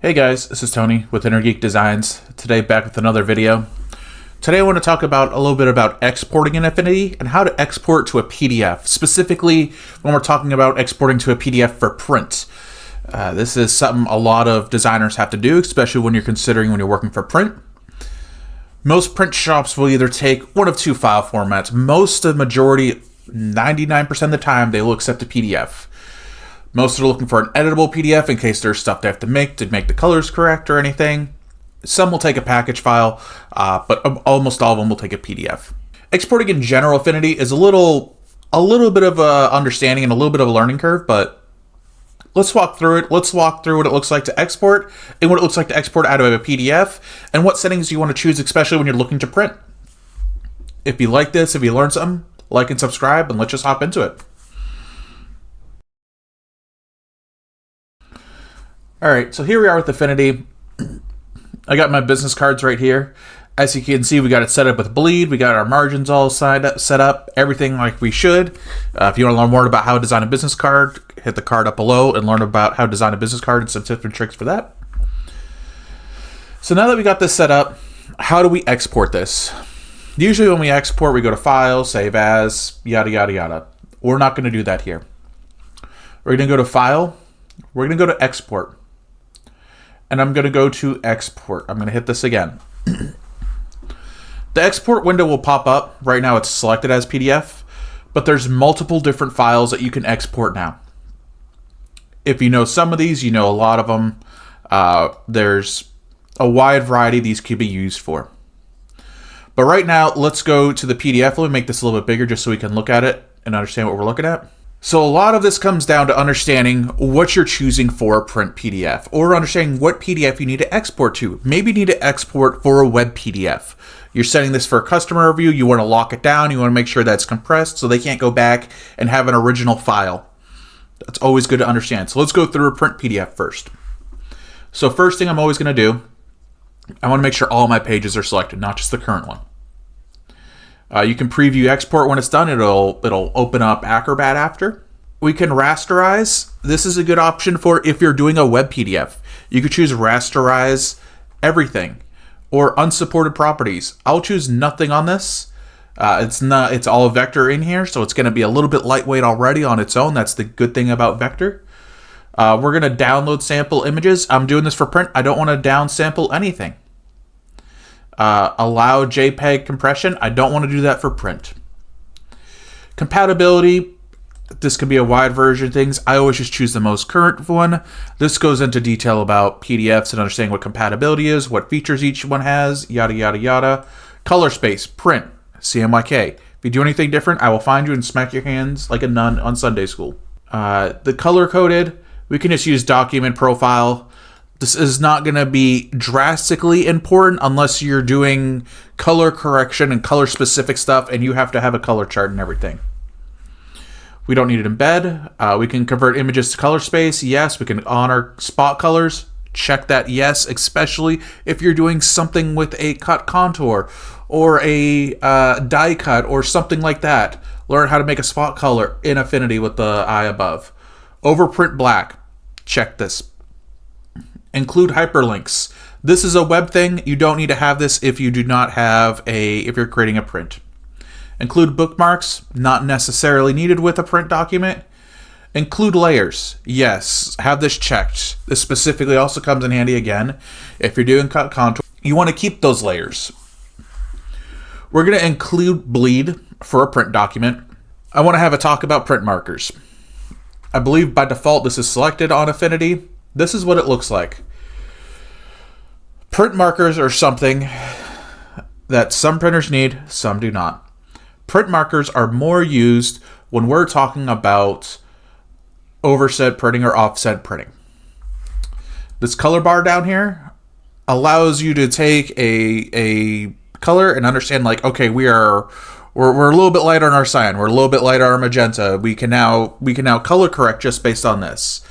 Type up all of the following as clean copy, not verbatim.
Hey guys, this is Tony with Inner Geek Designs. Today back with another video. Today I want to talk about a little bit about exporting in Affinity and how to export to a PDF, specifically when we're talking about exporting to a PDF for print. This is something a lot of designers have to do, especially when you're working for print. Most print shops will either take one of two file formats. Majority, 99% of the time, they will accept a PDF. Most are looking for an editable PDF in case there's stuff they have to make the colors correct or anything. Some will take a package file, but almost all of them will take a PDF. Exporting in general Affinity is a little bit of a understanding and a little bit of a learning curve, but let's walk through it. Let's walk through what it looks like to export and what it looks like to export out of a PDF and what settings you want to choose, especially when you're looking to print. If you like this, if you learned something, like and subscribe, and let's just hop into it. Alright, so here we are with Affinity. I got my business cards right here. As you can see, we got it set up with bleed. We got our margins all set up, everything like we should. If you want to learn more about how to design a business card, hit the card up below and learn about how to design a business card and some tips and tricks for that. So now that we got this set up, how do we export this? Usually when we export, we go to File, Save As, yada, yada, yada. We're not going to do that here. We're going to go to File. We're going to go to Export. And I'm going to go to Export. I'm going to hit this again. The export window will pop up. Right now it's selected as PDF, but there's multiple different files that you can export now. If you know some of these, you know a lot of them. There's a wide variety these could be used for. But right now, let's go to the PDF. Let me make this a little bit bigger just so we can look at it and understand what we're looking at. So a lot of this comes down to understanding what you're choosing for a print PDF or understanding what PDF you need to export to. Maybe you need to export for a web PDF. You're setting this for a customer review. You want to lock it down. You want to make sure that's compressed so they can't go back and have an original file. That's always good to understand. So let's go through a print PDF first. So first thing I'm always going to do, I want to make sure all my pages are selected, not just the current one. You can preview export when it's done. It'll open up Acrobat after. We can rasterize. This is a good option for if you're doing a web PDF. You could choose rasterize everything or unsupported properties. I'll choose nothing on this. It's all vector in here, so it's going to be a little bit lightweight already on its own. That's the good thing about vector. We're going to download sample images. I'm doing this for print. I don't want to down sample anything. Allow JPEG compression. I don't want to do that for print. Compatibility. This could be a wide version of things. I always just choose the most current one. This goes into detail about PDFs and understanding what compatibility is, what features each one has, yada, yada, yada. Color space, print, CMYK. If you do anything different, I will find you and smack your hands like a nun on Sunday school. The color coded, we can just use document profile. This is not going to be drastically important unless you're doing color correction and color specific stuff and you have to have a color chart and everything. We don't need it embed. We can convert images to color space. Yes, we can honor spot colors. Check that yes, especially if you're doing something with a cut contour or a die cut or something like that. Learn how to make a spot color in Affinity with the eye above. Overprint black. Check this. Include hyperlinks. This is a web thing. You don't need to have this if you do not have if you're creating a print. Include bookmarks. Not necessarily needed with a print document. Include layers. Yes, have this checked. This specifically also comes in handy again. If you're doing cut contour, you want to keep those layers. We're going to include bleed for a print document. I want to have a talk about print markers. I believe by default this is selected on Affinity. This is what it looks like. Print markers are something that some printers need, some do not. Print markers are more used when we're talking about overset printing or offset printing. This color bar down here allows you to take a color and understand like, okay, we're a little bit lighter on our cyan, we're a little bit lighter on our magenta. We can now color correct just based on this.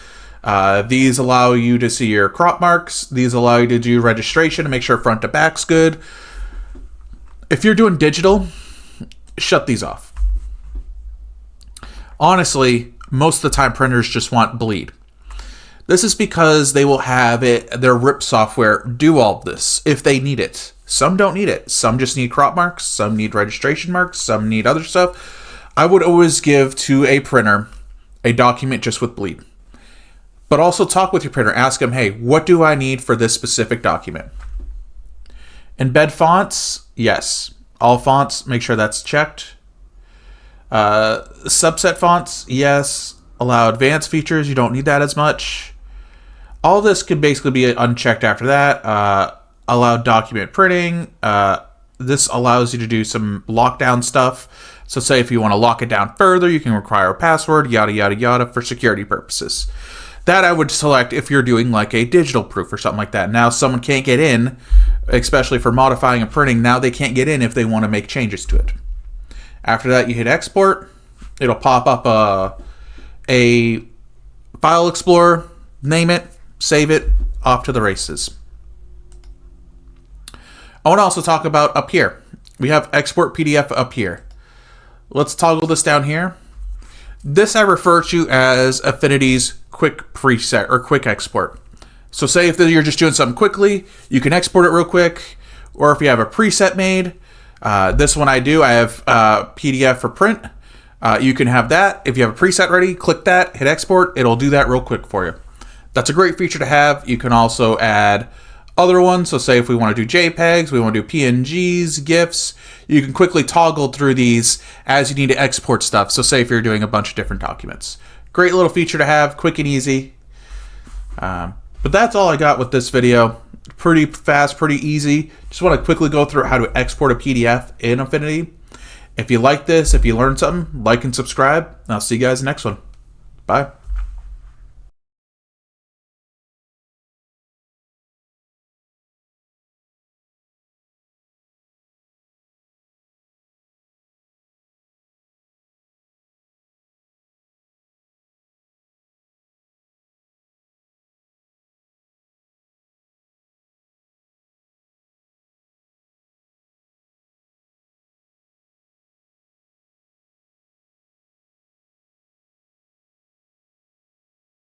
These allow you to see your crop marks. These allow you to do registration to make sure front to back's good. If you're doing digital, shut these off. Honestly, most of the time printers just want bleed. This is because they will have their RIP software do all this if they need it. Some don't need it. Some just need crop marks. Some need registration marks. Some need other stuff. I would always give to a printer a document just with bleed. But also talk with your printer. Ask them, hey, what do I need for this specific document? Embed fonts, yes. All fonts, make sure that's checked. Subset fonts, yes. Allow advanced features, you don't need that as much. All this could basically be unchecked after that. Allow document printing. This allows you to do some lockdown stuff. So say if you want to lock it down further, you can require a password, yada, yada, yada, for security purposes. That I would select if you're doing like a digital proof or something like that. Now someone can't get in, especially for modifying and printing. Now they can't get in if they want to make changes to it. After that, you hit export. It'll pop up a file explorer, name it, save it, off to the races. I want to also talk about up here. We have export PDF up here. Let's toggle this down here. This I refer to as Affinity's quick preset or quick export. So say if you're just doing something quickly, you can export it real quick. Or if you have a preset made, this one I do, I have PDF for print. You can have that. If you have a preset ready, click that, hit export. It'll do that real quick for you. That's a great feature to have. You can also add other ones. So say if we want to do JPEGs, we want to do PNGs, GIFs, you can quickly toggle through these as you need to export stuff. So say if you're doing a bunch of different documents. Great little feature to have, quick and easy. But that's all I got with this video. Pretty fast, pretty easy. Just want to quickly go through how to export a PDF in Affinity. If you like this, if you learned something, like and subscribe. I'll see you guys next one. Bye.